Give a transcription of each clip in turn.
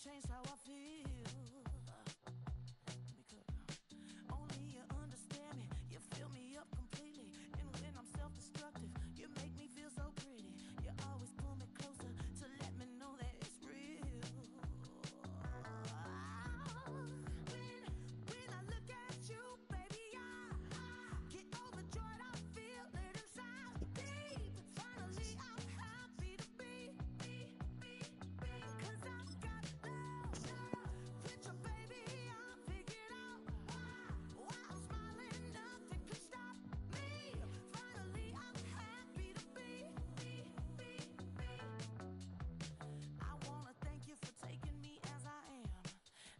changed how I feel. Only you understand me, you fill me up completely. And when I'm self-destructive, you make me feel so pretty. You always pull me closer to let me know that it's real. When I look at you, baby, I get overjoyed. I feel it inside deep. Finally, I'm happy to be. Cause I got love with your baby. I figured out why I'm smiling. Nothing could stop me. Finally, I'm happy to be. I wanna thank you for taking me as I am.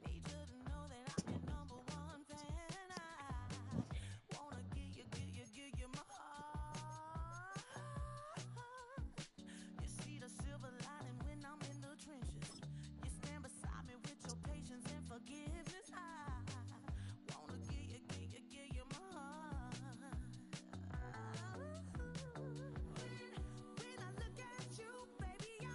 Need you to know that I'm your number one fan. I wanna give you my heart. You see the silver lining when I'm in the trenches. You stand beside me with your patience and forgiveness. I wanna give you my heart. When I look at you, baby, I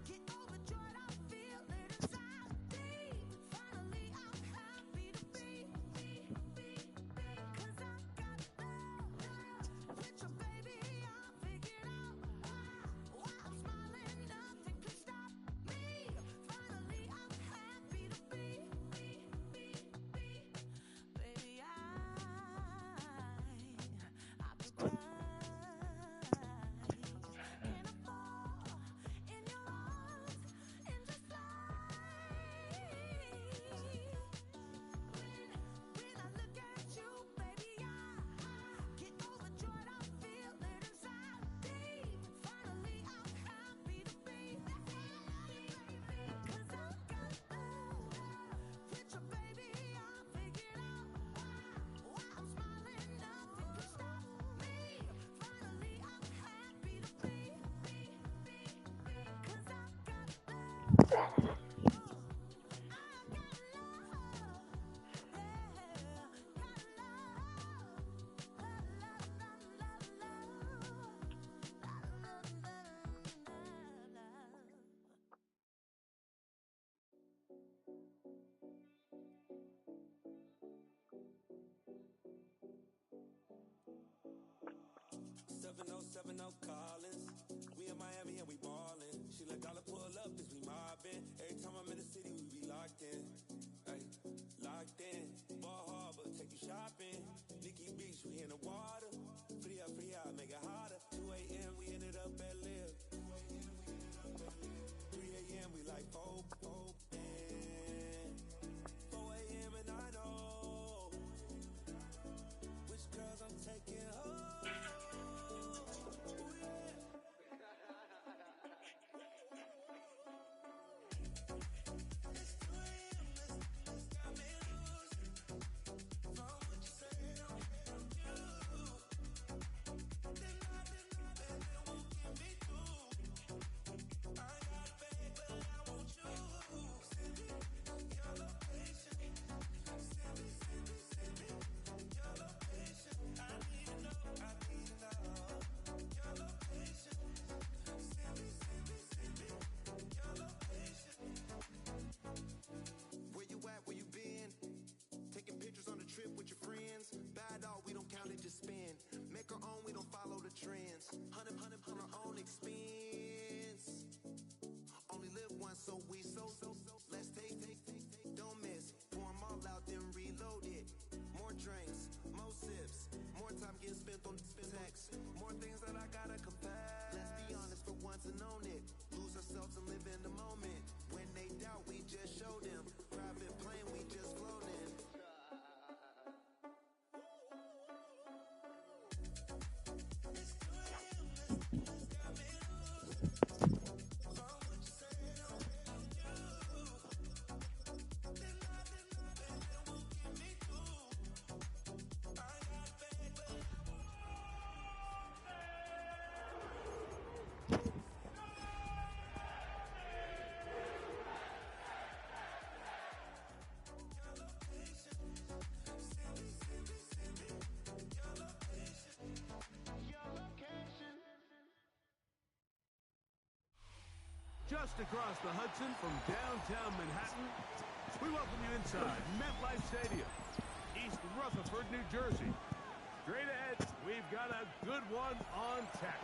get overjoyed. I feel it inside deep. Finally, I'm happy to be. Cause I got love with your baby. I figured out why I'm smiling. Nothing could stop me. Finally, I'm happy to be. Baby, I could cry. Can I fall in your arms and just fly? When I look at you, baby, I get overjoyed. I feel it inside deep. Finally, I'm happy to be. Cause I got love with your baby. I figured out why I'm smiling. Nothing could stop me. Finally, I'm happy to be. Cause I got love. I got love. Collins. We in Miami and we ballin'. She let dollar pull up, cause we mobbin'. Every time I'm in the city, we be locked in. Ay, locked in. Ball Harbor, take you shopping. Nikki Beach, we in the water. Free up, make it hotter. 2 a.m., we ended up at Live. 3 a.m., we like Pope. 4 a.m. and I know which girls I'm taking home. Just across the Hudson from downtown Manhattan, we welcome you inside MetLife Stadium, East Rutherford, New Jersey. Straight ahead, we've got a good one on tap.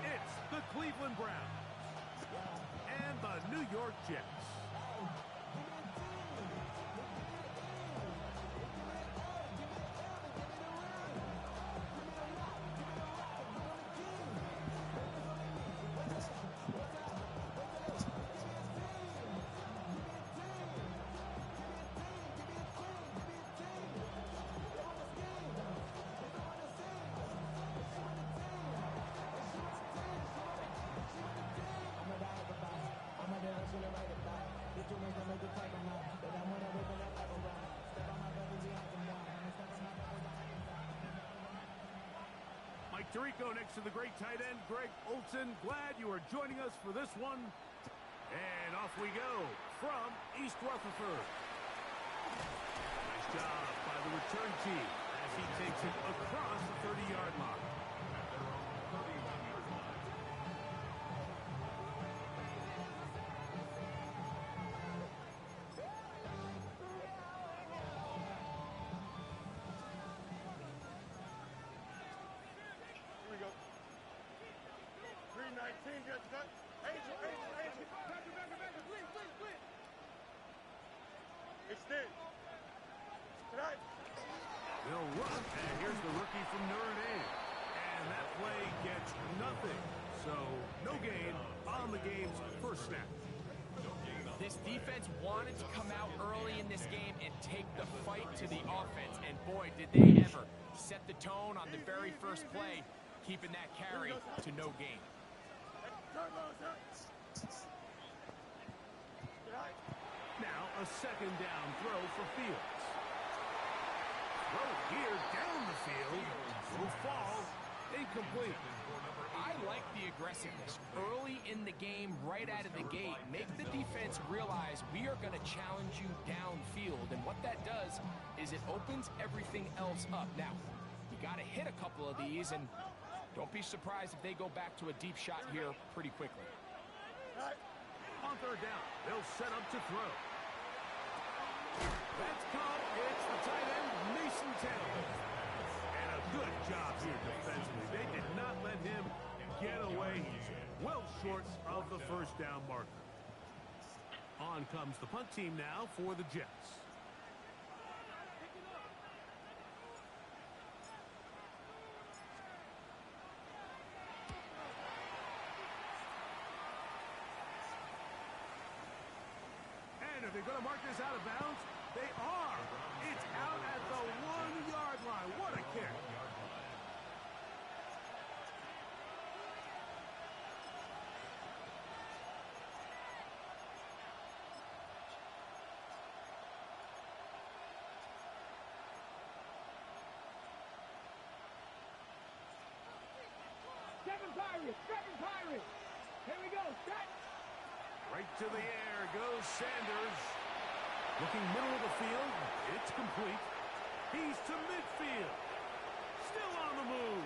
It's the Cleveland Browns and the New York Jets. Mike Tirico next to the great tight end, Greg Olsen. Glad you are joining us for this one. And off we go from East Rutherford. Nice job by the return team as he takes it across the 30-yard line. They'll run, and here's the rookie from Notre Dame. And that play gets nothing. So, no gain on the game's first snap. This defense wanted to come out early in this game and take the fight to the offense. And boy, did they ever set the tone on the very first play, keeping that carry to no gain. Now a second down throw for Fields. Throw here down the field. Will fall. Incomplete. I like the aggressiveness early in the game, right out of the gate. Make the defense realize we are going to challenge you downfield. And what that does is it opens everything else up. Now, you got to hit a couple of these, and don't be surprised if they go back to a deep shot here pretty quickly. On third down, they'll set up to throw. That's caught. It's the tight end, Mason Taylor. And a good job here defensively. They did not let him get away. He's well short of the first down marker. On comes the punt team now for the Jets. And are they going to mark this out of bounds? They are. It's out at the 1-yard line. What a kick. Second Pirates. Here we go, set. Right to the air goes Sanders. Looking middle of the field. It's complete. He's to midfield. Still on the move.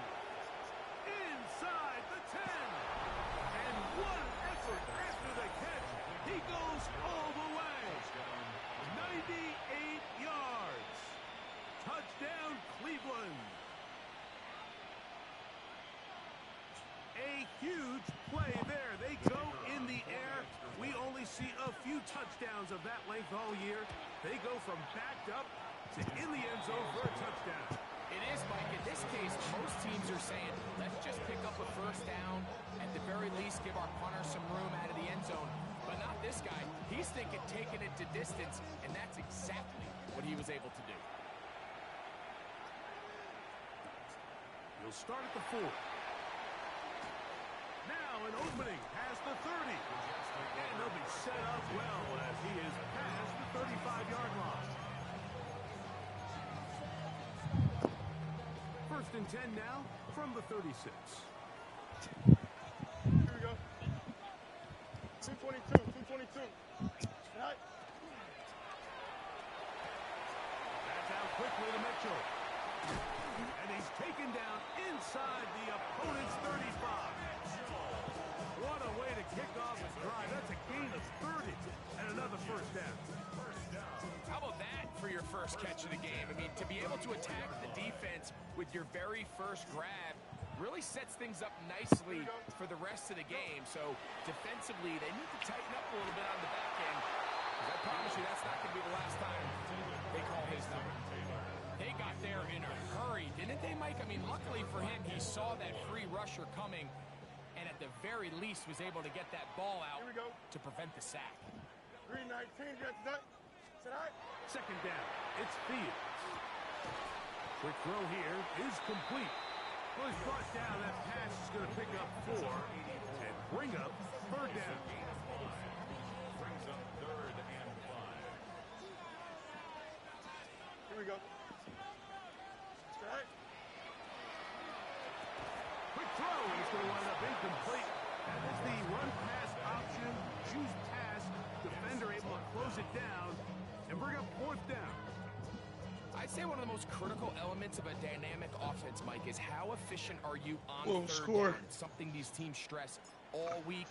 Inside the 10. And one effort after the catch. He goes all the way. 98 yards. Touchdown, Cleveland. A huge play there. They go in the air. We only see a few touchdowns of that length all year. They go from backed up to in the end zone for a touchdown. It is, Mike. In this case, most teams are saying, let's just pick up a first down. At the very least, give our punter some room out of the end zone. But not this guy. He's thinking taking it to distance, and that's exactly what he was able to do. He'll start at the 4. Now an opening past the 30. And they'll be set up well as he is past the 35-yard line. First and 10 now from the 36. Here we go. 222. Right. That's out quickly to Mitchell. And he's taken down inside the opponent's 35. What a way to kick off a drive. That's a gain of 30 and another first down. How about that for your first catch of the game? I mean, to be able to attack the defense with your very first grab really sets things up nicely for the rest of the game. So defensively, they need to tighten up a little bit on the back end. I promise you that's not going to be the last time they call his number. They got there in a hurry, didn't they, Mike? I mean, luckily for him, he saw that free rusher coming and at the very least was able to get that ball out to prevent the sack. 319, Second down, it's Fields. Quick throw here is complete. Well, he's brought down. That pass is going to pick up 4 and bring up third down. Brings up 3rd and 5. Here we go. Quick throw, and it's going to wind up incomplete. And it's the run-pass option. Choose pass. Defender able to close it down and bring up 4th down. I'd say one of the most critical elements of a dynamic offense, Mike, is how efficient are you on third down? It's something these teams stress all week.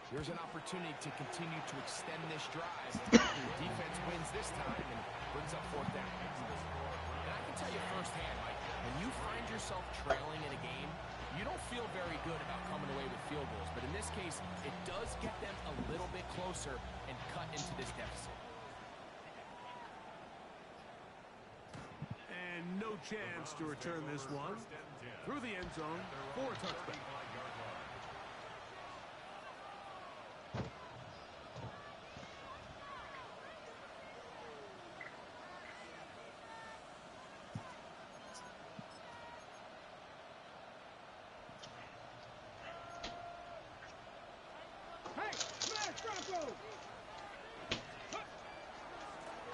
Here's an opportunity to continue to extend this drive. The defense wins this time and brings up 4th down. And I can tell you firsthand, Mike, when you find yourself trailing in a game, you don't feel very good about coming away with field goals. But in this case, it does get them a little bit closer and cut into this deficit. And no chance to return this one. Through the end zone for a touchback.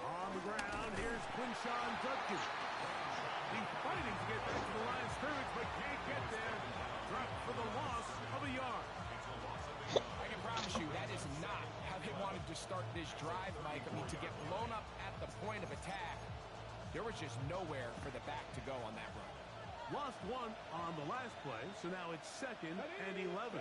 On the ground, here's Quinshawn Judkins. He's fighting to get back to the line of scrimmage, but can't get there. Dropped for the loss of a yard. I can promise you that is not how they wanted to start this drive, Mike. I mean, to get blown up at the point of attack, there was just nowhere for the back to go on that run. Lost 1 on the last play, so now it's 2nd and 11.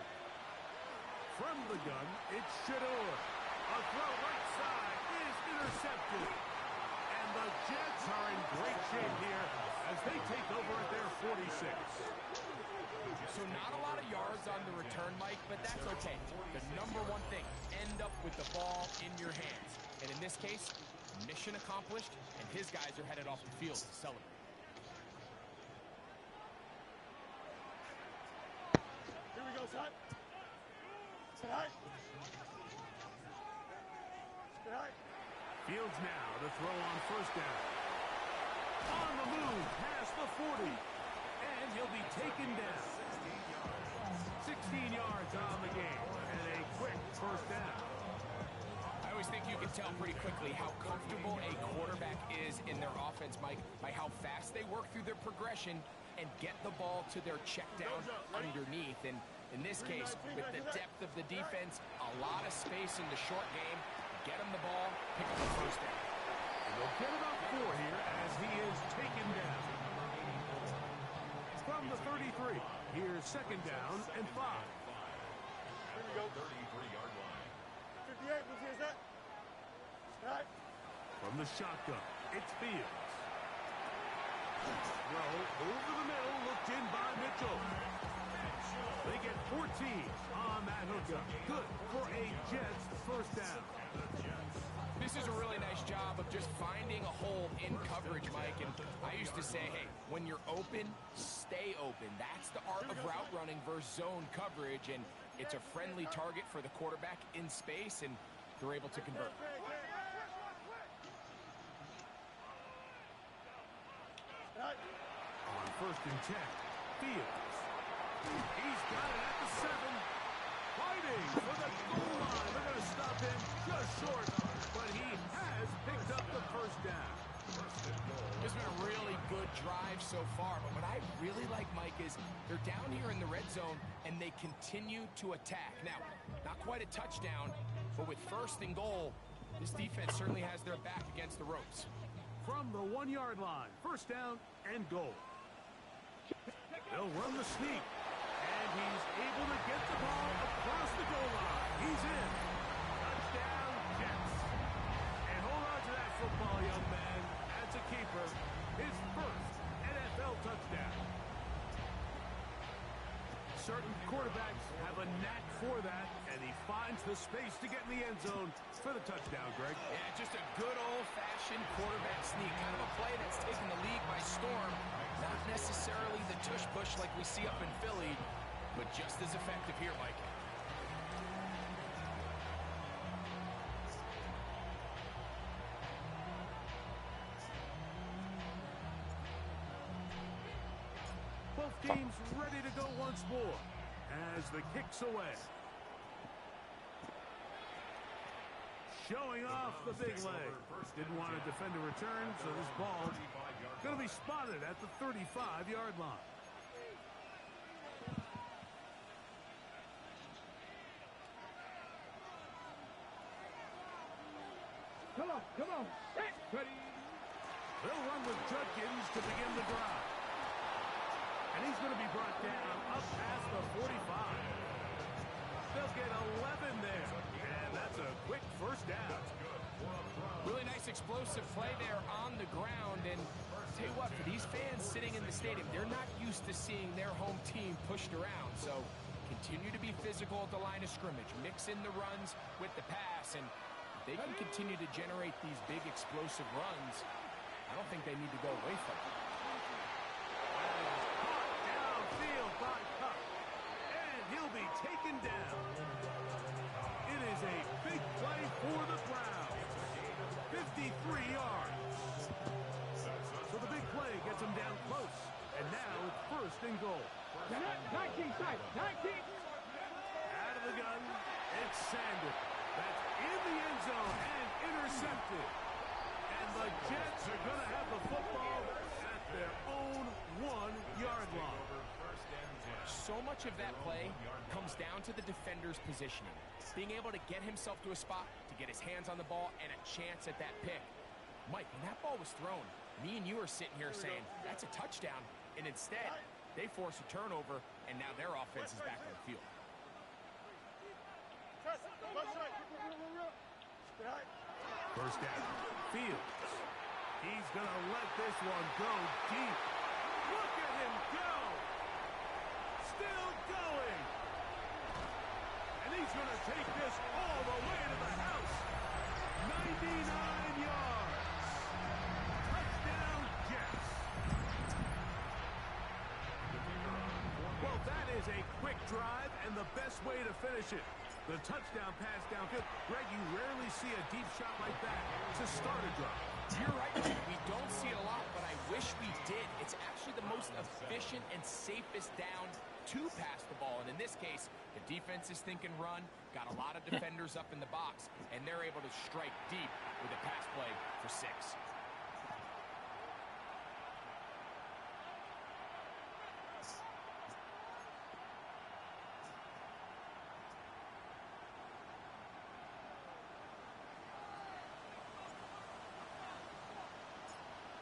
From the gun, it's Shador. A throw right side is intercepted. And the Jets are in great shape here as they take over at their 46. So not a lot of yards on the return, Mike, but that's okay. The number one thing, end up with the ball in your hands. And in this case, mission accomplished, and his guys are headed off the field to celebrate. Here we go, son. Say hi. Say hi. Fields now to throw on first down. On the move, past the 40. And he'll be taken down. 16 yards on the game. And a quick first down. I always think you can tell pretty quickly how comfortable a quarterback is in their offense, Mike, by how fast they work through their progression and get the ball to their check down underneath. And in this case, with the depth of the defense, a lot of space in the short game, get him the ball, pick up the first down. They'll get about 4 here as he is taken down. From the 33, here's 2nd down and 5. Here we go. 33-yard line. 58, who's here's that? Right. From the shotgun, it's Fields. Throw over the middle, looked in by Mitchell. They get 14 on that hookup. Good for a Jets first down. This is a really nice job of just finding a hole in coverage, Mike. And I used to say, hey, when you're open, stay open. That's the art of route running versus zone coverage. And it's a friendly target for the quarterback in space, and they're able to convert. On 1st and 10, Fields. He's got it at the 7. Fighting for the goal line. They're going to stop him just short, but he has picked up the first down. This has been a really good drive so far, but what I really like, Mike, is they're down here in the red zone, and they continue to attack. Now, not quite a touchdown, but with 1st and goal, this defense certainly has their back against the ropes. From the 1-yard line, 1st down and goal. They'll run the sneak. And he's able to get the ball across the goal line. He's in. Touchdown, Jets. And hold on to that football, young man. That's a keeper. His first NFL touchdown. Certain quarterbacks have a knack for that, and he finds the space to get in the end zone for the touchdown, Greg. Yeah, just a good old-fashioned quarterback sneak. Kind of a play that's taken the league by storm. Not necessarily the tush-push like we see up in Philly, but just as effective here, Mike. Both teams ready to go once more as the kick's away. Showing off the big leg. Didn't want to defend a return, so this ball going to be spotted at the 35-yard line. Come on. Ready. They'll run with Judkins to begin the drive. And he's going to be brought down up past the 45. They'll get 11 there. And that's a quick first down. Really nice explosive play there on the ground. And I'll tell you what, for these fans sitting in the stadium, they're not used to seeing their home team pushed around. So continue to be physical at the line of scrimmage. Mix in the runs with the pass. And if they can continue to generate these big explosive runs, I don't think they need to go away from it. He'll be taken down. It is a big play for the Browns. 53 yards. So the big play gets him down close. And now it's first and goal. 19 side. 19. Out of the gun, it's Sanders. That's in the end zone and intercepted. And the Jets are going to have the football at their own 1-yard line. So much of that play comes down to the defender's positioning. Being able to get himself to a spot, to get his hands on the ball, and a chance at that pick. Mike, when that ball was thrown, me and you are sitting here saying, that's a touchdown. And instead, they force a turnover, and now their offense is back on the field. First down, Fields. He's going to let this one go deep. Look at him go! Still going! And he's going to take this all the way to the house. 99 yards. Touchdown, Jets. Well, that is a quick drive and the best way to finish it. The touchdown pass downfield. Greg, you rarely see a deep shot like that to start a drive. You're right, we don't see it a lot, but I wish we did. It's actually the most efficient and safest down to pass the ball. And in this case, the defense is thinking run, got a lot of defenders up in the box, and they're able to strike deep with a pass play for 6.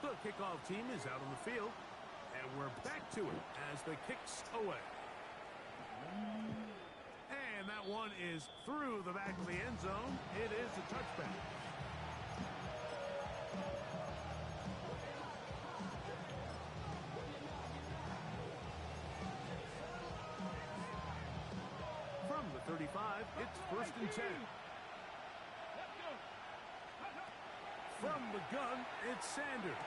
The kickoff team is out on the field, and we're back to it as the kick's away. And that one is through the back of the end zone. It is a touchback. From the 35, it's first and 10. From the gun, it's Sanders.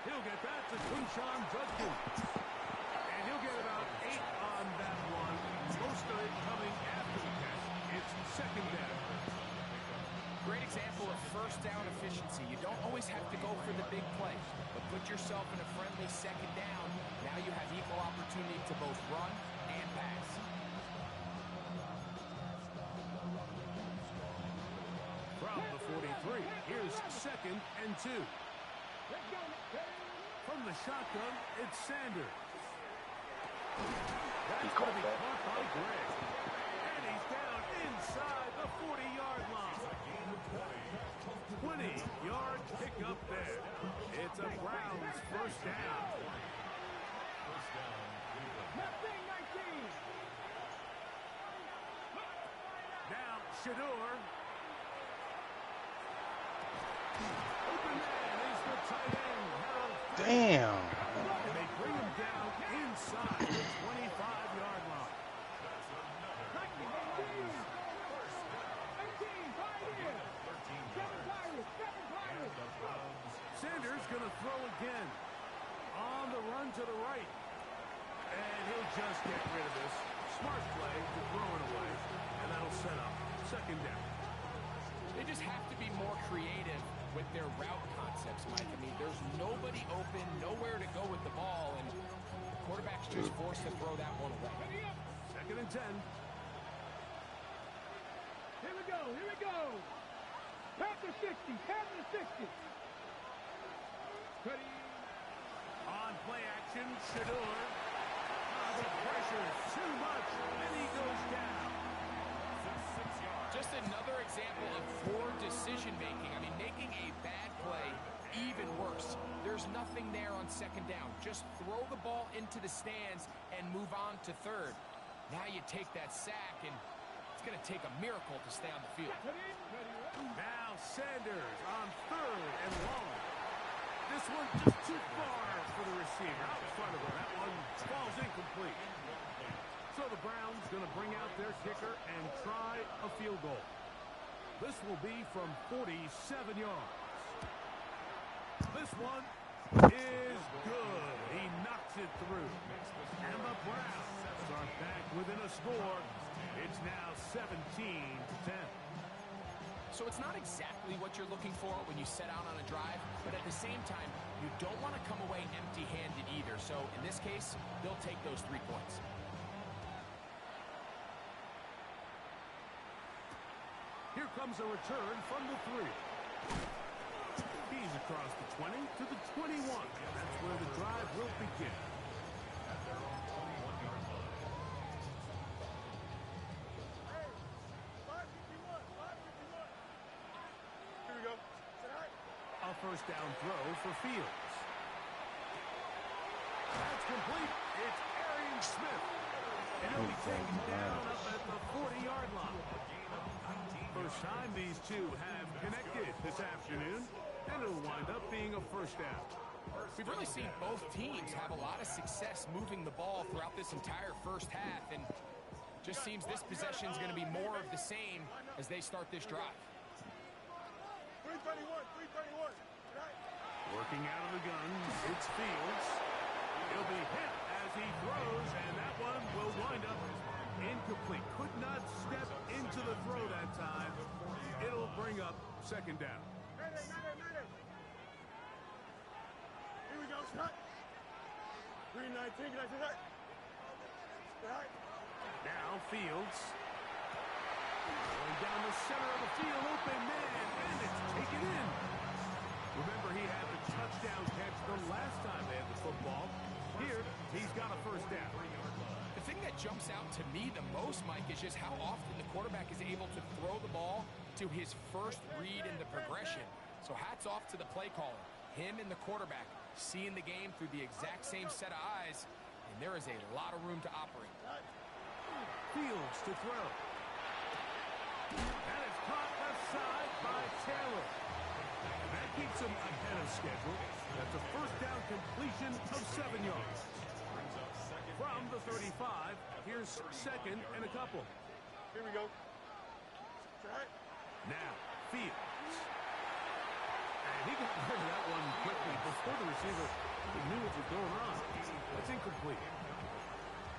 He'll get that to Quinshon Judkins. And he'll get about 8 on that one. Most of it coming after the catch. It's second down. Great example of first down efficiency. You don't always have to go for the big play, but put yourself in a friendly second down. Now you have equal opportunity to both run and pass. From the 43, here's second and 2. From the shotgun, it's Sanders. That's going to be caught by Gray. And he's down inside the 40-yard line. 20-yard pickup there. It's a Browns first down. Nothing, 19. Now, Shador. Open man is the tight end. Harold. Damn. And they bring him down inside the 25-yard line. Sanders going to throw again. On the run to the right. And he'll just get rid of this. Smart play to throw it away. And that'll set up second down. They just have to be more creative with their route concepts, Mike. I mean, there's nobody open, nowhere to go with the ball, and the quarterback's just forced to throw that one away. Second and 10. Here we go, here we go. Panther 60, Panther 60. On play action, Shador. The pressure's too much, and he goes down. Just another example of poor decision-making. I mean, making a bad play even worse. There's nothing there on second down. Just throw the ball into the stands and move on to third. Now you take that sack, and it's going to take a miracle to stay on the field. Now Sanders on third and long. This one just too far for the receiver. Out in front of him. That one falls incomplete. So the Browns going to bring out their kicker and try a field goal. This will be from 47 yards. This one is good. He knocks it through. And the Browns are back within a score. It's now 17-10. So it's not exactly what you're looking for when you set out on a drive, but at the same time, you don't want to come away empty-handed either. So in this case, they'll take those 3 points. Here comes a return from the 3. He's across the 20 to the 21. That's where the drive will begin. A first down throw for Fields. That's complete. It's Arian Smith. And he'll be taken down up at the 40-yard line. First time these two have connected this afternoon, and it'll wind up being a first down. We've really seen both teams have a lot of success moving the ball throughout this entire first half, and just seems this possession is going to be more of the same as they start this drive. 331. Working out of the gun, it's Fields. He'll be hit as he throws, and that one will wind up incomplete. Could not step into the throw that time. It'll bring up second down. Here we go, Scott. 319, can I see that? Now Fields. Going down the center of the field, open man, and it's taken in. Remember, he had the touchdown catch the last time they had the football. Here, he's got a first down. The thing that jumps out to me the most, Mike, is just how often the quarterback is able to throw the ball to his first read in the progression. So hats off to the play caller. Him and the quarterback seeing the game through the exact same set of eyes, and there is a lot of room to operate. Fields to throw. That is caught left side by Taylor. That keeps him ahead of schedule. That's a first down completion of 7 yards. From the 35, here's second and a couple. Here we go. Now, Fields. And he got rid of that one quickly before the receiver knew what was going on. That's incomplete.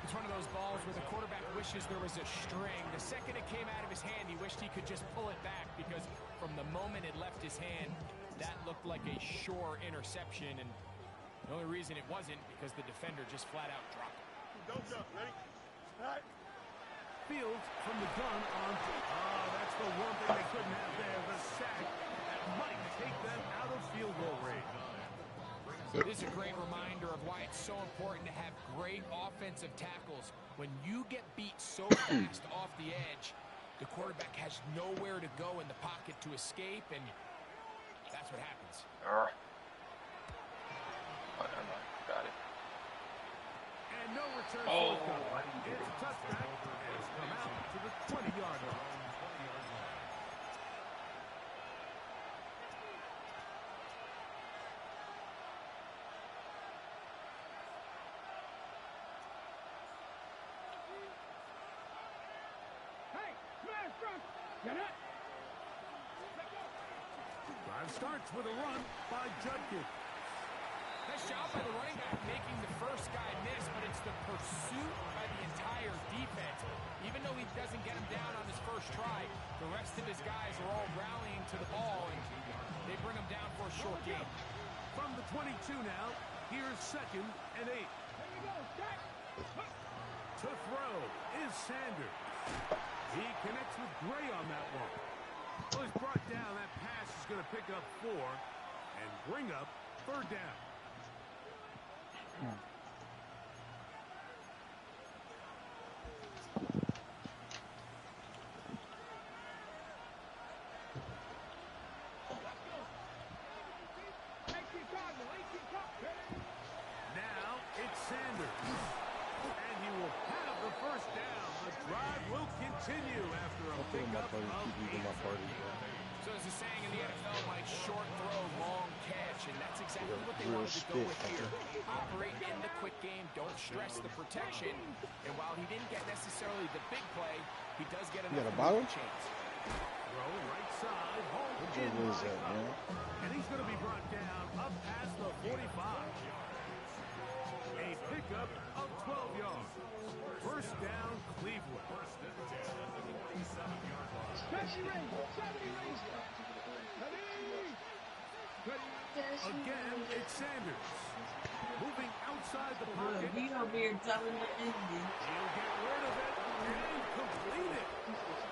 It's one of those balls where the quarterback wishes there was a string. The second it came out of his hand, he wished he could just pull it back, because from the moment it left his hand, that looked like a sure interception, and the only reason it wasn't because the defender just flat out dropped it. Don't jump. Ready? All right. Fields from the gun on. Oh, that's the one thing they couldn't have there. The sack that might take them out of field goal range. This is a great reminder of why it's so important to have great offensive tackles. When you get beat so fast off the edge, the quarterback has nowhere to go in the pocket to escape, and that's what happens. Oh, never mind. Got it. And no return. Oh, It's Drive starts with a run by Judkins. Nice job by the running back making the first guy miss, but it's the pursuit by the entire defense. Even though he doesn't get him down on his first try, the rest of his guys are all rallying to the ball, and they bring him down for a short gain. From the 22 now, here's 2nd and 8. To throw is Sanders. He connects with Gray on that one. Well, he's brought down. That pass is going to pick up 4 and bring up 3rd down. Now it's Sanders. And he will have the 1st down. The drive will continue after a pickup of 8. So as the saying in the NFL, Mike, short throw, long catch, and that's exactly what they wanted to go with here. Operate in the quick game, don't stress the protection, and while he didn't get necessarily the big play, he does get enough to make a chance. Throw right side, home in right, and he's going to be brought down up past the 45. A pickup of 12 yards. 1st down, Cleveland. Again, it's Sanders. Moving outside the pocket. He over here telling the ending. He'll get rid of it and complete it.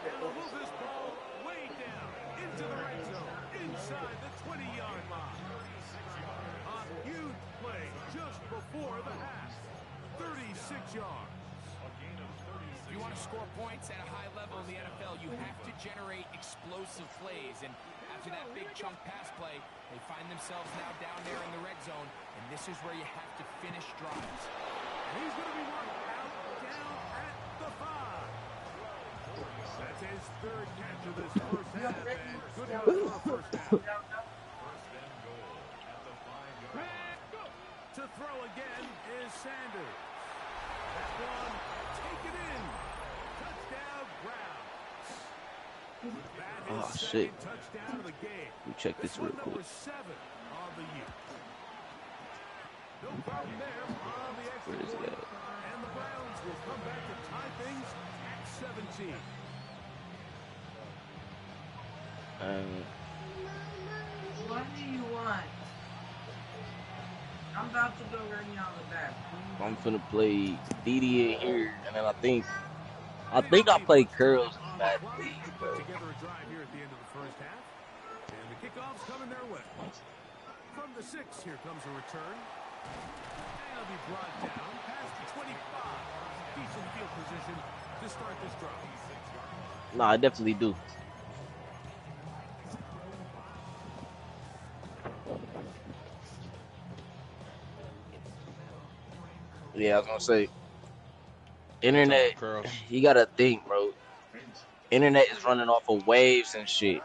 And he'll move this ball way down into the red zone, inside the 20-yard line. A huge play just before the half. 36 yards. If you want to score points at a high level in the NFL, you have to generate explosive plays. And after that big chunk pass play, they find themselves now down there in the red zone. And this is where you have to finish drives. And he's going to be marked out down at the 5. That's his 3rd catch of this first half. And good enough for a first down. To throw again is Sanders. That one, take it in. Touchdown, Browns. That is shit. Touchdown of the game. Let me check this real quick. Number 7 on the year. No problem there on the extra Where is it point. at? And the Browns will come back to tie things at 17. What do you want? I'm about to go right now in the back. I'm finna play DD in here, and then I think I play curls in that league, bro. Together a drive here at the end of the first half. And the kickoff's coming their way. From the 6, here comes a return. And he'll be brought down past the 25. Decent field position to start this drive. Nah, I definitely do. Yeah, I was gonna say, internet, you gotta think, bro. Internet is running off of waves and shit.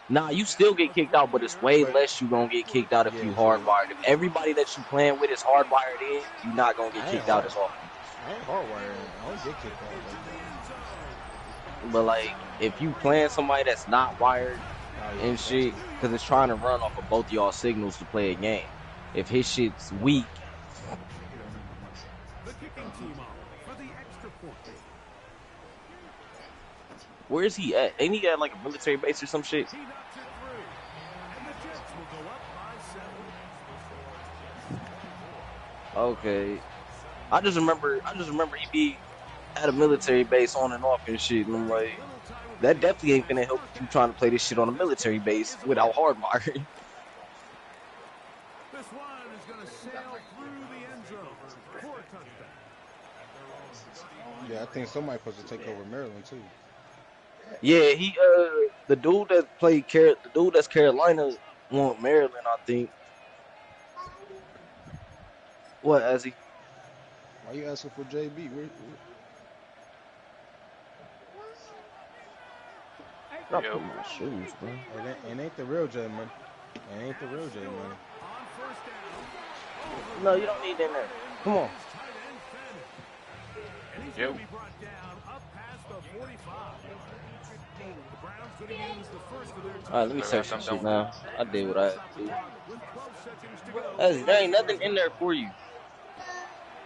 Nah, you still get kicked out, but it's way less you gonna get kicked out if you hardwired. If everybody that you playing with is hardwired in, you're not gonna get kicked out as often. I ain't hardwired. I don't get kicked out. But like, if you playing somebody that's not wired and shit, because it's trying to run off of both y'all signals to play a game. If his shit's weak, The kicking team on for the extra point. where is he at? Ain't he at like a military base or some shit? He knocks it through. And the Jets will go up by 7. Okay. I just remember he be at a military base on and off and shit. And I'm like, that definitely ain't gonna help you trying to play this shit on a military base without hardwiring. This one is going to sail through the end zone for a touchdown. Yeah, I think somebody supposed to take over Maryland too. Yeah, he the dude that played the dude that's Carolina want Maryland, I think. What, Azzy? Why you asking for JB? Stop putting my shoes, bro. It ain't the real J money. It ain't the real J money. On first down. No, you don't need that there. Come on. And he's going to be brought down up past the 45. The Browns going to use the first of their All right, let me timeouts. search some shit now. I did what I We'll had to stop the do. clock with 12 seconds to go. There ain't nothing in there for you.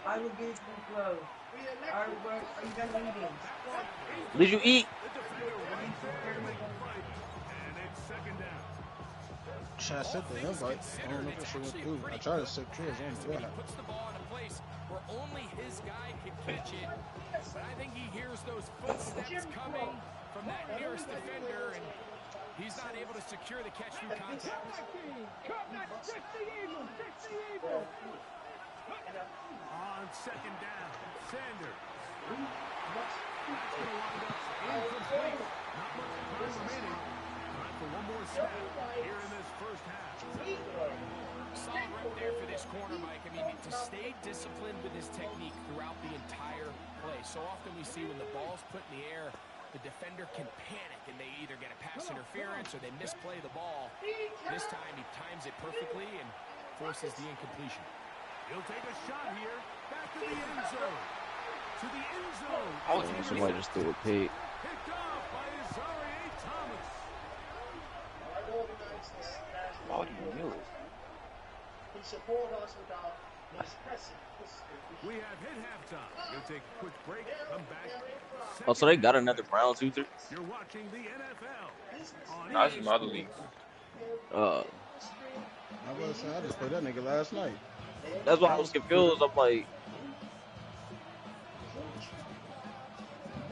I will give you clothes. Are you done eating? Did you eat? The defender runs there to make the fight, and it's second down. I sent the invite. I don't know if that shit went through. I tried to send yours. I don't know what He happened. puts the ball in a place where only his guy can catch it. But I think he hears those footsteps coming from that nearest defender, and he's not able to secure the catch through contact. On second down, Sanders. That's going to wind up incomplete. Not much time remaining. Time for one more snap here in this first half. Solid rep there for this corner, Mike. I mean, to stay disciplined with his technique throughout the entire play. So often we see when the ball's put in the air, the defender can panic and they either get a pass interference or they misplay the ball. This time he times it perfectly and forces the incompletion. He'll take a shot here. Back to the end zone. To the end zone. Oh, somebody just threw a pig. Picked off by Isaiah Thomas. Why would you do it? We have hit halftime. We'll take a quick break. Come back. Oh, so they got another Browns Uther? You're watching the NFL. On That's another league. Uh, I was saying, I just played that nigga last night. that's why I was confused. I'm like,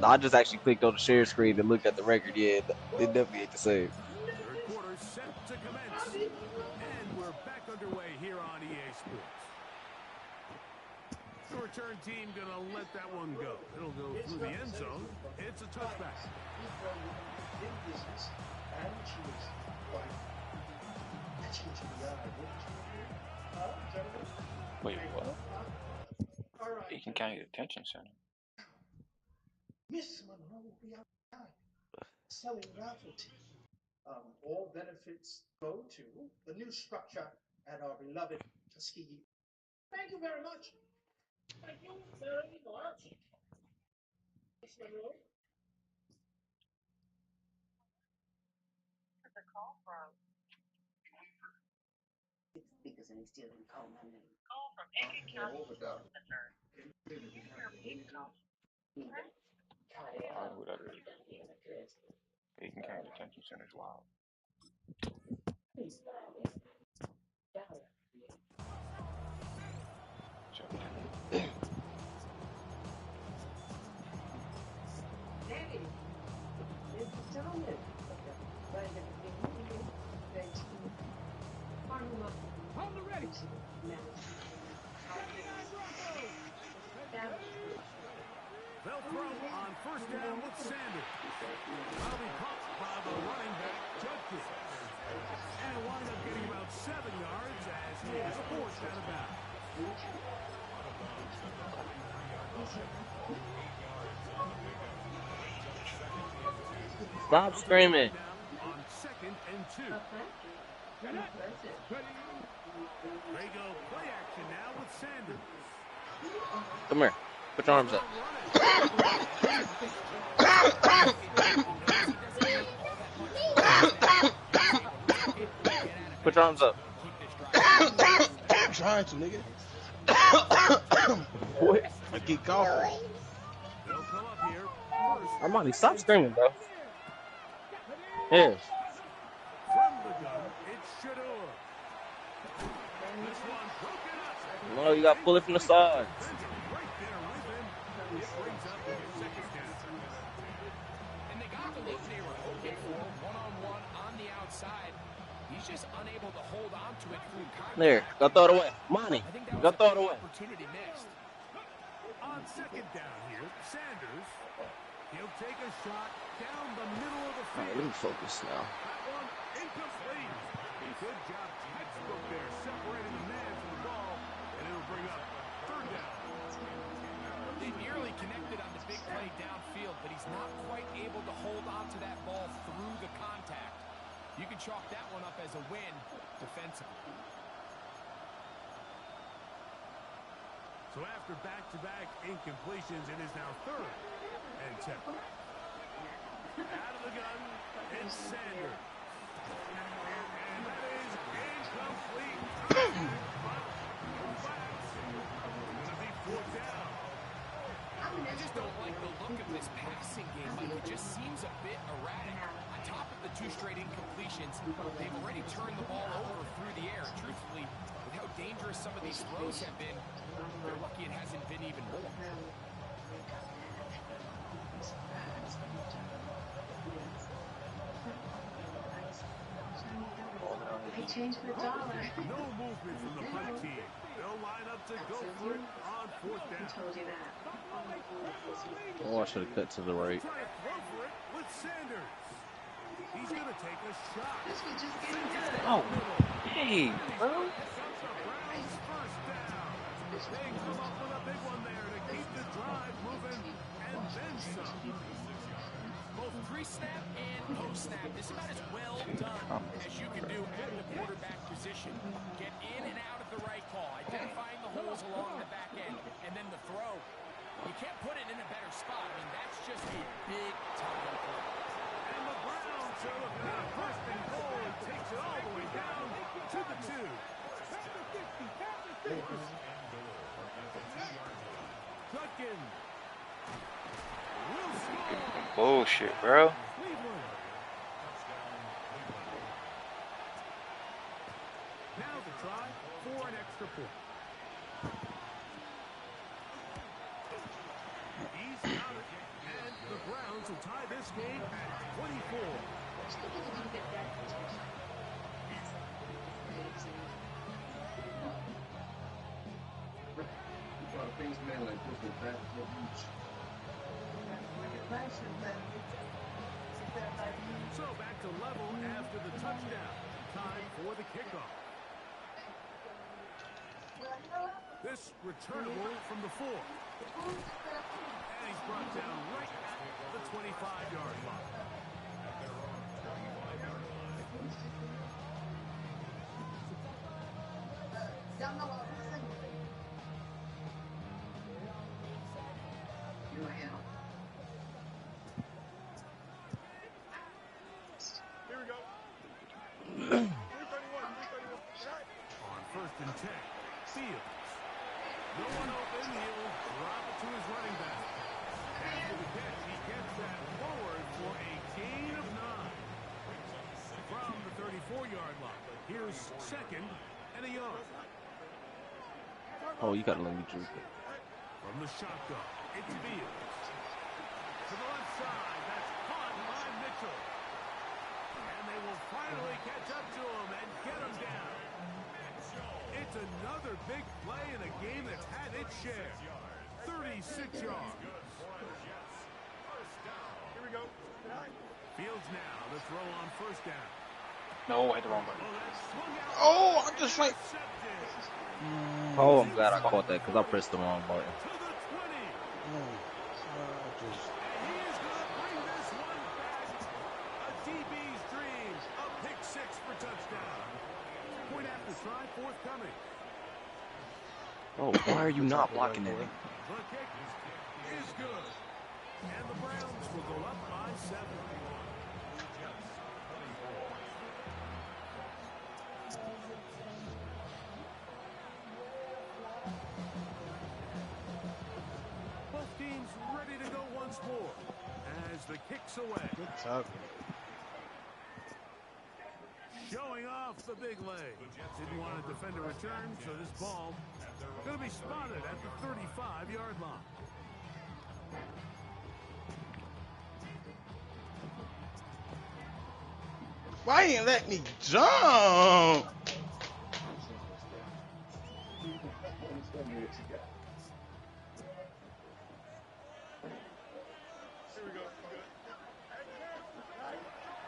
I just actually clicked on the share screen and looked at the record. Yeah, it definitely ain't the same. Third quarter set to commence. And we're back underway here on EA Sports. The return team going to let that one go. It'll go through the end zone. It's a touchback. Wait, what? You can count your detention center. Miss Monroe will be outside selling novelty. All benefits go to the new structure at our beloved Tuskegee. Thank you very much. Thank you very much. Miss Monroe. I don't know who that is. You can count your detention center as wild. They'll throw on first down with Sanders. That'll be caught by the running back, Judkins. And he'll wind up getting about 7 yards as he is forced out of bounds. Stop screaming. On second and 2. They go play action now with Sanders. Come here. Put your arms up. Put your arms up. I'm trying to, nigga. What? I keep coughing. They'll come up here first. Armani, stop screaming, bro. Here. From the gun, it's Shador. This one broken up. No, you got to pull it from the sides. Right there with him. It brings up a second down. And they got the look they were hoping for, one-on-one on the outside. He's just unable to hold on to it through contact. There. Go throw it away. Monty. I think that Go was throw a it away. opportunity missed. On second down here, Sanders. He'll take a shot down the middle of the All right, field. let me focus now. That one incomplete. Good job, textbook there, separating the man from the ball, and it'll bring up third down. They nearly connected on the big play downfield, but he's not quite able to hold on to that ball through the contact. You can chalk that one up as a win defensively. So after back-to-back incompletions, it is now 3rd and 10. Out of the gun, it's Sanders. And that is incomplete. Touchdown, but no backs. Gonna be fourth down. I just don't like the look of this passing game, Mike. It just seems a bit erratic. On top of the 2 straight incompletions, they've already turned the ball over through the air. Truthfully, with how dangerous some of these throws have been, they're lucky it hasn't been even more. I changed the dollar. No movement from the punt team. They'll line up to go for it on fourth down. Told you that. Oh, I should have cut to the right. Try to throw for it with Sanders. He's going to take a shot. This was just getting good. Oh, hey, bro. Browns first down. They come up with a big one there to keep the drive moving and then some. Both pre-snap and post-snap, this is about as well done as you can do at the quarterback position. Get in and out at the right call, identifying the holes along the back end, and then the throw. You can't put it in a better spot. I mean, that's just a big-time play. And the Browns are looking at a first and goal and takes it all the way down to the 2. Gutkin. Will score. Bullshit, bro. Cleveland. Now the try for an extra point. He's got it, and the Browns will tie this game at 24. So back to level after the touchdown. Time for the kickoff. This returnable from the 4. And he's brought down right at the 25-yard line. Here we go. On first and 10, Fields. No one open, he'll drop it to his running back. After the catch, he gets that forward for a gain of 9. From the 34-yard line, here's second and a yard. Oh, you gotta let me juke it. From the shotgun, it's Fields. To the left side, that's caught by Mitchell. And they will finally catch up to him and get him down. It's another big play in a game that's had its share. 36 yards. Here we go. Fields now to throw on first down. No, I hit the wrong button. Oh, I just like. Oh, I'm glad I caught that because I pressed the wrong button. To the 20. Just. And he is going to bring this one back. A DB's dream. A pick 6 for touchdown. Point after try forthcoming. Oh, why are you not blocking that? The kick is good. And the Browns will go up by 7. Both teams ready to go once more as the kick's away. Good tackle. Showing off the big leg. Didn't want to defend a return, so this ball going to be spotted at the 35-yard line. Why you ain't let me jump?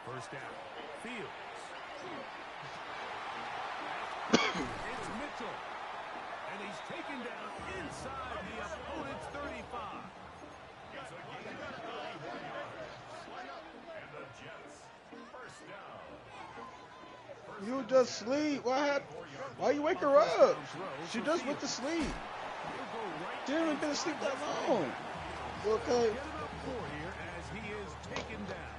First down. Fields. It's Mitchell. And he's taken down inside the opponent's 35. You just sleep. What happened? Why you wake her up? She just went to sleep. She didn't been asleep that long. You okay? Get about 4 here as he is taken down.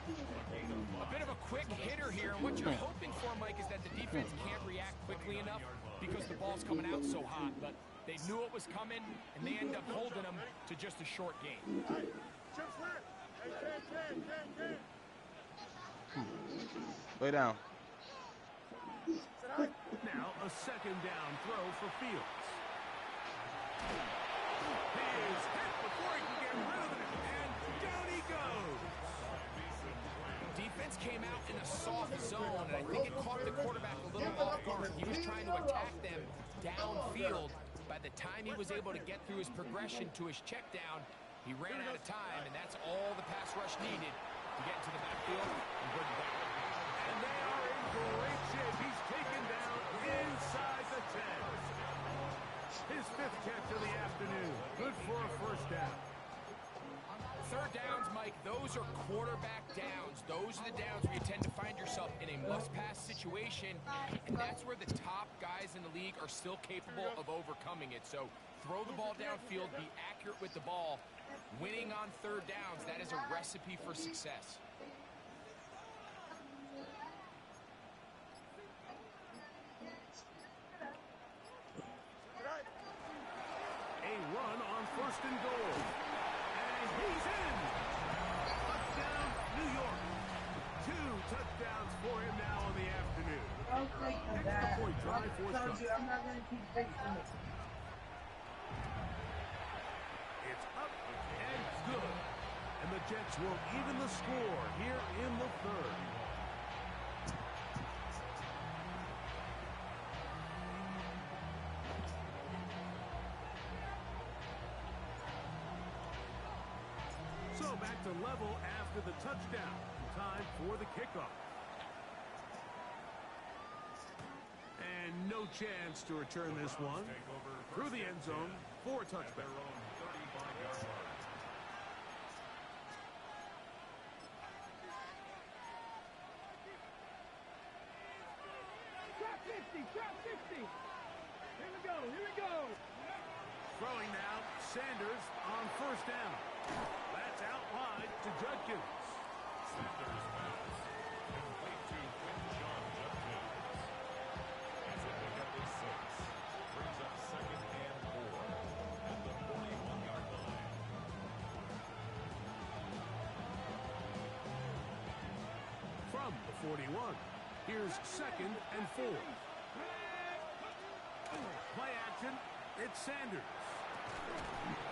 A bit of a quick hitter here, and what you're hoping for, Mike, is that the defense can't react quickly enough because the ball's coming out so hot, but they knew it was coming, and they end up holding them to just a short game. Lay down. Now a second down throw for Fields. He is hit before he can get rid of it, and down he goes. Defense came out in a soft zone, and I think it caught the quarterback a little off guard. He was trying to attack them downfield. By the time he was able to get through his progression to his check down, he ran out of time, and that's all the pass rush needed to get into the backfield and bring it back. And they are in great shape. He's taken down inside the 10. His 5th catch of the afternoon. Good for a first down. Third downs, Mike, those are quarterback downs. Those are the downs where you tend to find yourself in a must-pass situation, and that's where the top guys in the league are still capable of overcoming it. So throw the ball downfield, be accurate with the ball. Winning on third downs, that is a recipe for success. A run on 1st and goal. And he's in. Touchdown, New York. 2 touchdowns for him now on the afternoon. Extra point drive forthcoming. I'm not going to keep fixing it. It's up and good. And the Jets will even the score here in the 3rd. So back to level after the touchdown. Time for the kickoff. And no chance to return this one. Through the end zone for a touchback. Drop 60. Here we go. Throwing now, Sanders on 1st down. That's out wide to Judkins. Sanders pass. Complete to John Judkins. As they pick up his 6. Brings up 2nd and 4. At the 41-yard line. From the 41, here's 2nd and 4. Play action, it's Sanders.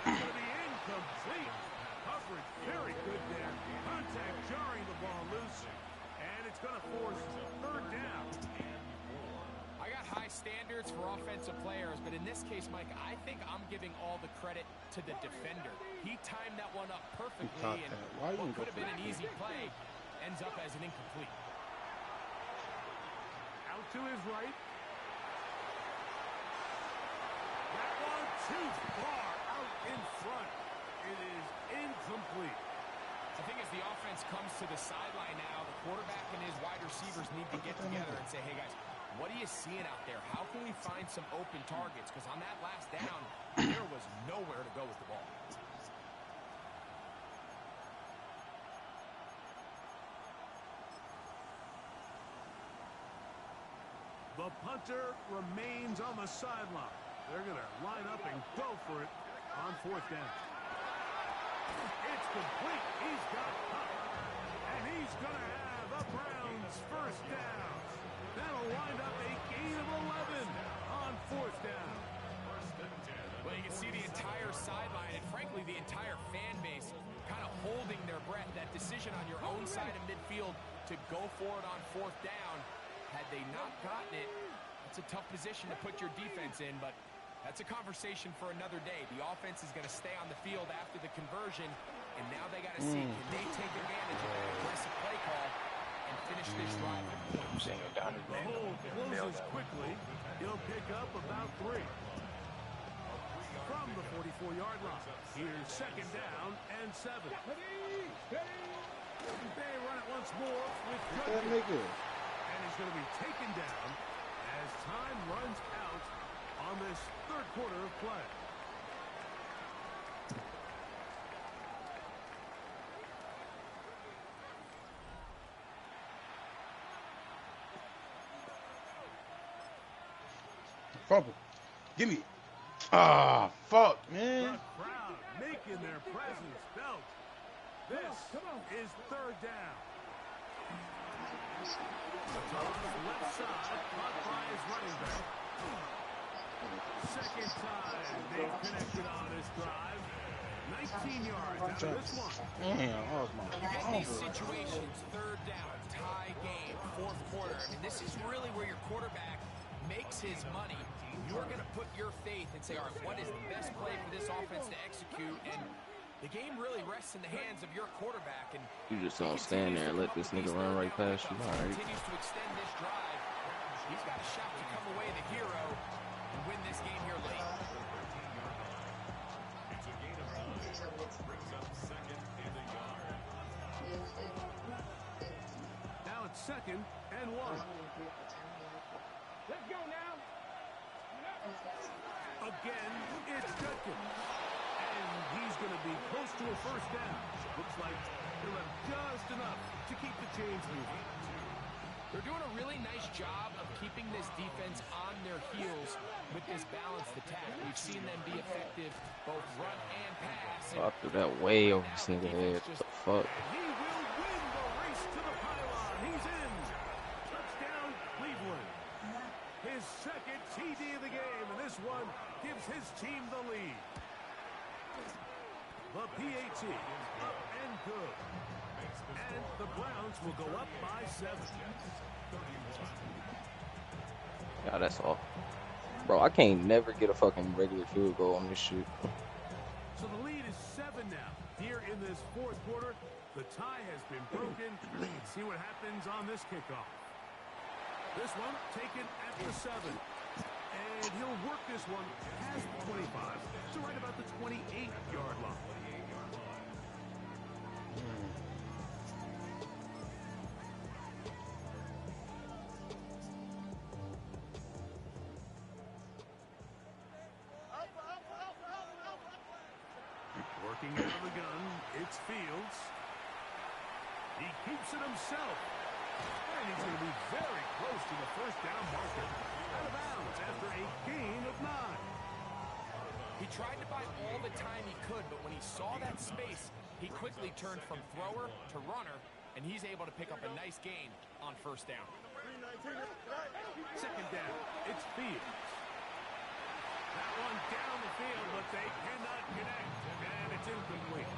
That's going to be incomplete. Coverage very good there. Contact jarring the ball loose. And it's going to force 3rd down. I got high standards for offensive players, but in this case, Mike, I think I'm giving all the credit to the defender. He timed that one up perfectly, and what could have been an easy play ends up as an incomplete. Out to his right. That one too far out in front. It is incomplete. I think as the offense comes to the sideline now, the quarterback and his wide receivers need to get together and say, hey, guys, what are you seeing out there? How can we find some open targets? Because on that last down, there was nowhere to go with the ball. The punter remains on the sideline. They're going to line up and go for it on 4th down. It's complete. He's got covered. And he's going to have the Browns' 1st down. That'll wind up a gain of 11 on 4th down. Well, you can see the entire sideline and, frankly, the entire fan base kind of holding their breath. That decision on your own side of midfield to go for it on 4th down, had they not gotten it, it's a tough position to put your defense in, but that's a conversation for another day. The offense is going to stay on the field after the conversion, and now they got to see, can they take advantage of that aggressive play call and finish this drive with points. The hole closes quickly. He'll pick up about 3. From the 44-yard line, here's 2nd down and 7. They run it once more with Judkins. And he's going to be taken down as time runs out on this 3rd quarter of play. Fumble. Give me. Ah, fuck, man. The crowd making their presence felt. This is third down. The toss left side, caught by his running back. Second time they've connected on this drive. 19 yards out of this one. Damn, oh my You get these situations, third down, tie game, fourth quarter. I mean, this is really where your quarterback makes his money. You're going to put your faith and say, all right, what is the best play for this offense to execute? And the game really rests in the hands of your quarterback. And You just don't stand there and let this nigga run right past you. All right. Continues to extend this drive. He's got a shot to come away the hero and win this game here late. It's a gain of 9. Brings up second and a yard. Now it's second and 1. Let's go now. Again, it's Judkins. And he's going to be close to a first down. Looks like he'll have just enough to keep the chains moving. They're doing a really nice job of keeping this defense on their heels with this balanced attack. We've seen them be effective both run and pass. I threw that way over this nigga head. What the fuck? He will win the race to the pylon. He's in. Touchdown, Cleveland. His second TD of the game, and this one gives his team the lead. The PAT up and good. And the Browns will go up by 7. Yeah, that's all. Bro, I can't never get a fucking regular field goal on this shit. So the lead is 7 now. Here in this fourth quarter, the tie has been broken. Let's see what happens on this kickoff. This one taken at the 7. And he'll work this one past the 25 to right about the 28-yard line. Working out of the gun, it's Fields. He keeps it himself. And he's going to be very close to the first down marker. Out of bounds after a gain of 9. He tried to buy all the time he could, but when he saw that space, he quickly turned from thrower to runner, and he's able to pick up a nice gain on first down. Second down, it's Fields. That one down the field, but they cannot connect, and it's incomplete.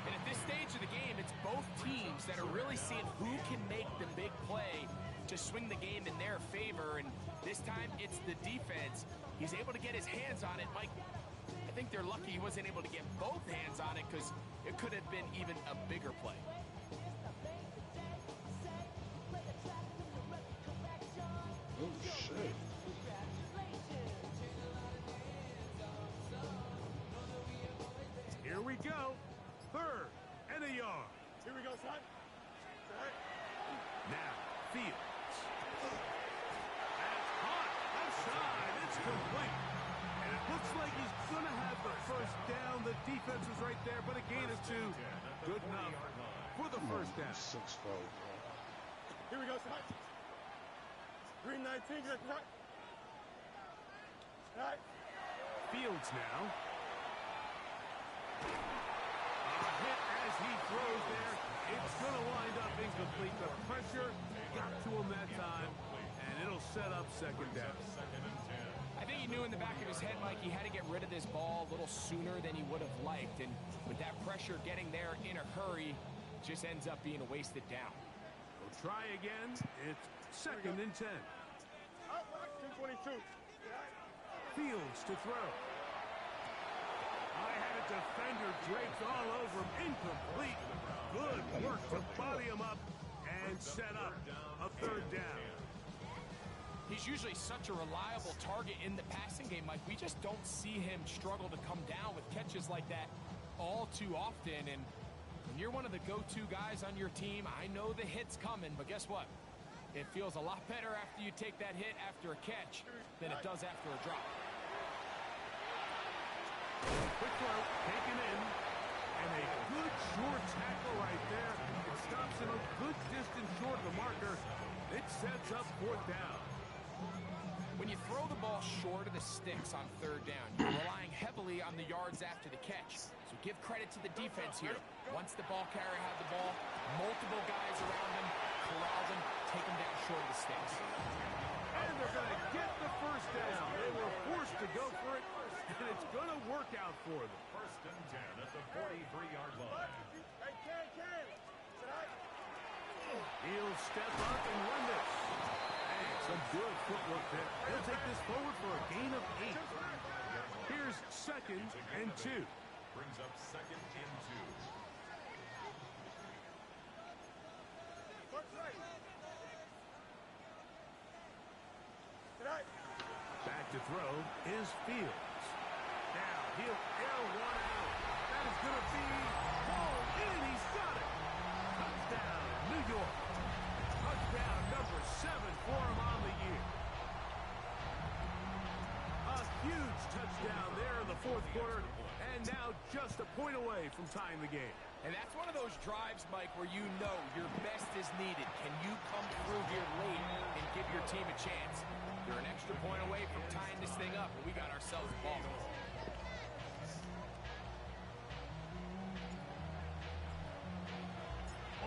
And at this stage of the game, it's both teams that are really seeing who can make the big play to swing the game in their favor, and this time it's the defense. He's able to get his hands on it. Mike, I think they're lucky he wasn't able to get both hands on it because it could have been even a bigger play. Oh, shit. Here we go. Third and a yard. Here we go, son. Now, Fields. That's caught. Outside. It's complete. And it looks like he's going to have the first down. The defense was right there, but a gain of 2. Good enough for the first down. 6-4. Here we go, son. 319, get that. All right. Fields now. A hit as he throws there. It's going to wind up incomplete. The pressure got to him that time, and it'll set up second down. I think he knew in the back of his head, Mike, he had to get rid of this ball a little sooner than he would have liked. And with that pressure getting there in a hurry, just ends up being a wasted down. We'll try again. It's second and 10. 222. Fields to throw. I had a defender draped all over him. Incomplete. Good work to body him up and set up a third down. He's usually such a reliable target in the passing game, Mike. We just don't see him struggle to come down with catches like that all too often. And when you're one of the go-to guys on your team, I know the hit's coming, but guess what? It feels a lot better after you take that hit after a catch than it does after a drop. Quick throw, taken in, and a good short tackle right there. It stops him a good distance short of the marker. It sets up fourth down. When you throw the ball short of the sticks on third down. You're relying heavily on the yards after the catch. So give credit to the defense here. Once the ball carrier had the ball, multiple guys around him, corralled him, take him down short of the sticks. And they're going to get the first down. They were forced to go for it, and it's going to work out for them. First and 10 at the 43-yard line. He'll step up and run this. Hey, some good footwork there. He'll take this forward for a gain of 8. Here's 2nd and 2. Brings up 2nd and 2. Back to throw is Fields. Now he'll air one out. That is going to be hauled in. He's got it. Touchdown, New York. Touchdown number 7 for him on the year. A huge touchdown there in the 4th quarter. And now just a point away from tying the game. And that's one of those drives, Mike, where you know your best is needed. Can you come through here late and give your team a chance? You're an extra point away from tying this thing up, and we got ourselves a ball.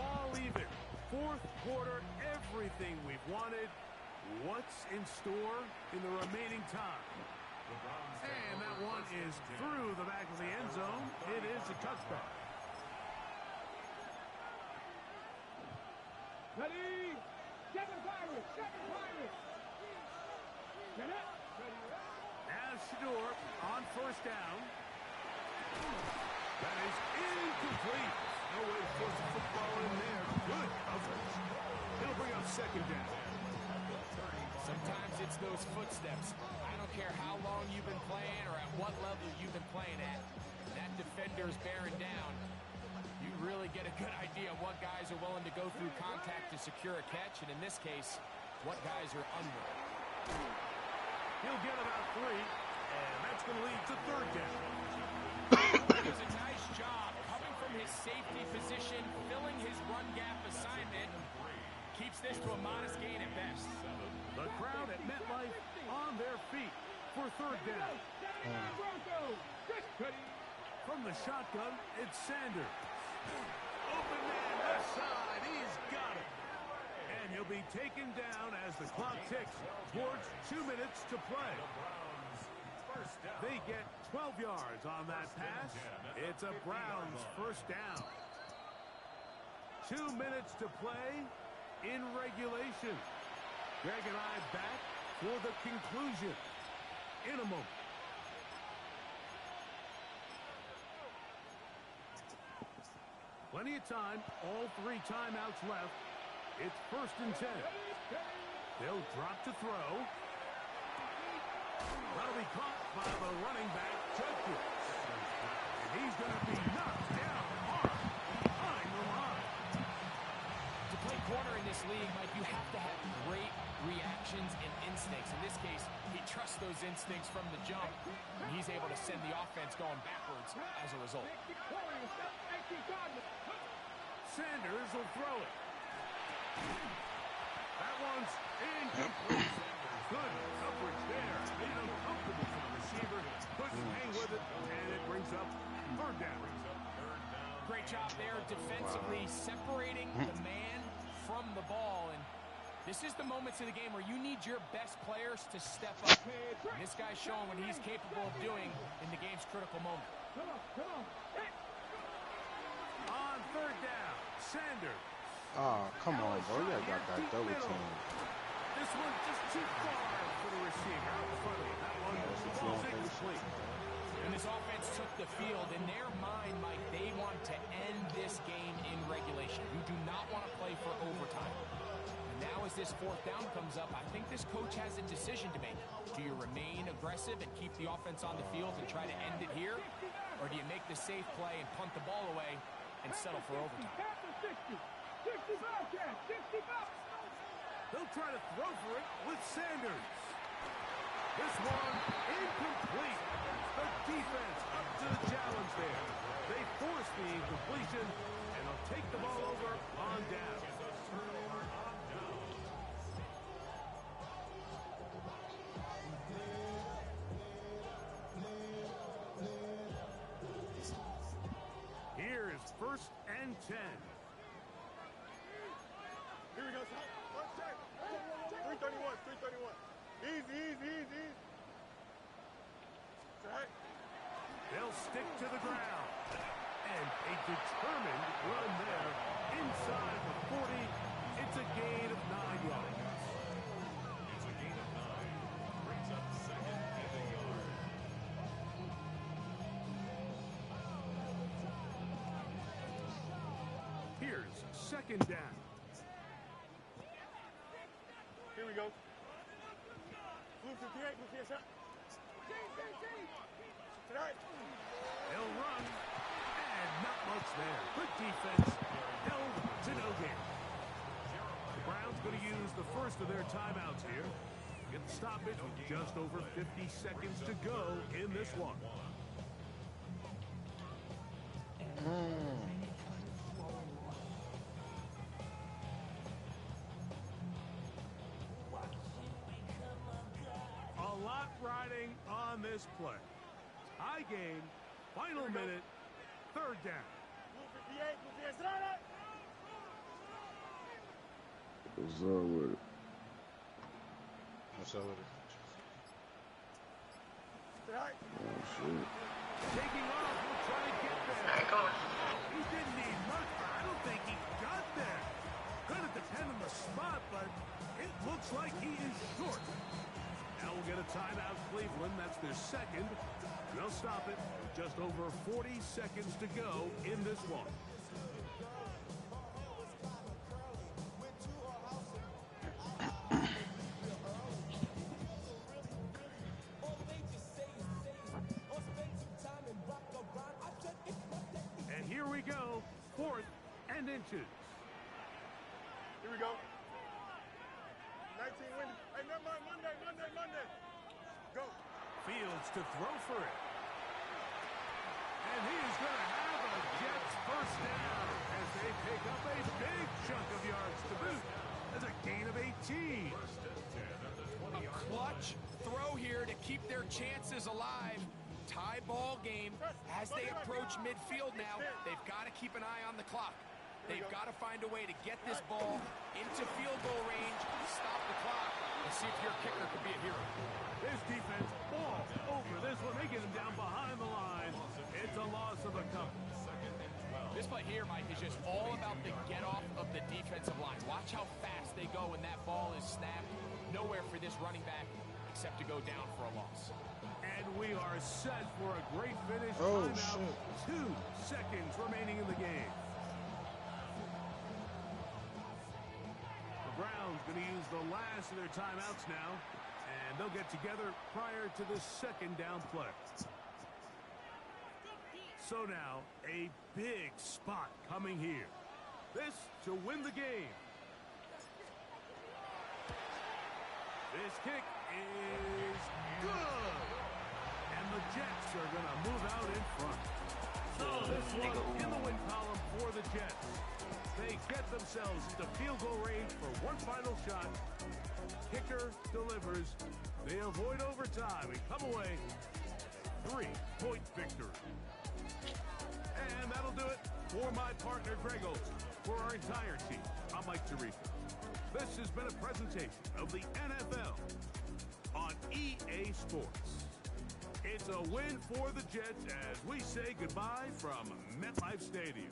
All even. 4th quarter, everything we've wanted. What's in store in the remaining time? And that one is through the back of the end zone. It is a touchdown. Ready? Seven Pirates! As Shador on 1st down. That is incomplete. No way to force the football in there. Good coverage. He'll bring up 2nd down. Sometimes it's those footsteps. I don't care how long you've been playing or at what level you've been playing at. That defender's bearing down. You really get a good idea of what guys are willing to go through contact to secure a catch, and in this case, what guys are unwilling. He'll get about 3, and that's going to lead to 3rd down. He does a nice job coming from his safety position, filling his run gap assignment. Keeps this to a modest gain at best. The crowd at MetLife on their feet for 3rd down. From the shotgun, it's Sanders. Open man left side. He's got it. And he'll be taken down as the clock ticks towards 2 minutes to play. They get 12 yards on that pass. It's a Browns 1st down. 2 minutes to play in regulation. Greg and I back for the conclusion in a moment. Plenty of time, all 3 timeouts left. It's 1st and 10. They'll drop to throw. That'll be caught by the running back, Judkins. And he's going to be knocked down hard behind the line. To play corner in this league, Mike, you have to have great reactions and instincts. In this case, he trusts those instincts from the jump, and he's able to send the offense going backwards as a result. Sanders will throw it. That one's incomplete. Good coverage there. Made it uncomfortable for the receiver. Couldn't hang with it, and it brings up 3rd down. Great job there defensively, separating the man from the ball. And this is the moments of the game where you need your best players to step up. And this guy's showing what he's capable of doing in the game's critical moment. On 3rd down, Sanders. Oh, come on, bro. You got that double team. This one just too far for the receiver. Out in front of him. That one was incomplete. And this offense took the field. In their mind, Mike, they want to end this game in regulation. You do not want to play for overtime. And now as this 4th down comes up, I think this coach has a decision to make. Do you remain aggressive and keep the offense on the field and try to end it here? Or do you make the safe play and punt the ball away and settle for overtime? They'll try to throw for it with Sanders. This one incomplete. The defense up to the challenge there. They force the incompletion, and they'll take the ball over on down. 10. Here we go, son. One check. 331, 331. Easy. Right. They'll stick to the ground. And a determined run there inside the 40. It's a gain of 9 yards. It's a gain of 9. Brings up second and a yard. Here's second down. Here we go. Blue 58, blue 58, shot. Tonight. They'll run. And not much there. Good defense. Held to no gain. The Browns going to use the first of their timeouts here. Get the stoppage with just over 50 seconds to go in this one. A lot riding on this play. High game, final minute, third down. Blue 58, blue 58, tonight. What's up with it? What's up with it? Tonight. Oh, shit. Taking off, he'll try to get there. He didn't need much, but I don't think he got there. Could have depended on the spot, but it looks like he is short. Now we'll get a timeout, Cleveland. That's their second. They'll stop it. Just over 40 seconds to go in this one. And here we go. 4th and inches. Here we go. 19 windy. Hey, never mind. Monday. Go. Fields to throw for it. And he is going to have a Jets first down as they pick up a big chunk of yards to boot. That's a gain of 18. A clutch throw here to keep their chances alive. Tie ball game. As they approach midfield now, they've got to keep an eye on the clock. They've got to find a way to get this ball into field goal range, stop the clock, and see if your kicker could be a hero. This defense ball over this one. They get him down behind the line. It's a loss of a couple. This play here, Mike, is just all about the get-off of the defensive line. Watch how fast they go when that ball is snapped. Nowhere for this running back except to go down for a loss. And we are set for a great finish. Oh, Timeout. shit. 2 seconds remaining in the game. The Browns going to use the last of their timeouts now. And they'll get together prior to the second down play. So now, a big spot coming here. This to win the game. This kick is good. And the Jets are going to move out in front. So this one in the win column for the Jets. They get themselves to field goal range for one final shot. Kicker delivers. They avoid overtime and come away 3-point victory. And that'll do it for my partner, Greg Olson. For our entire team, I'm Mike Tirico. This has been a presentation of the NFL on EA Sports. It's a win for the Jets as we say goodbye from MetLife Stadium.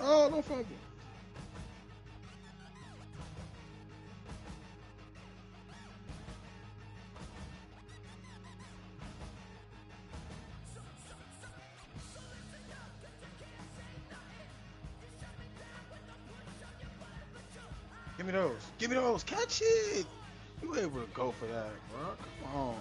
Oh, no fumble. Give me those. Give me those. Catch it. You able to go for that, bro? Come on.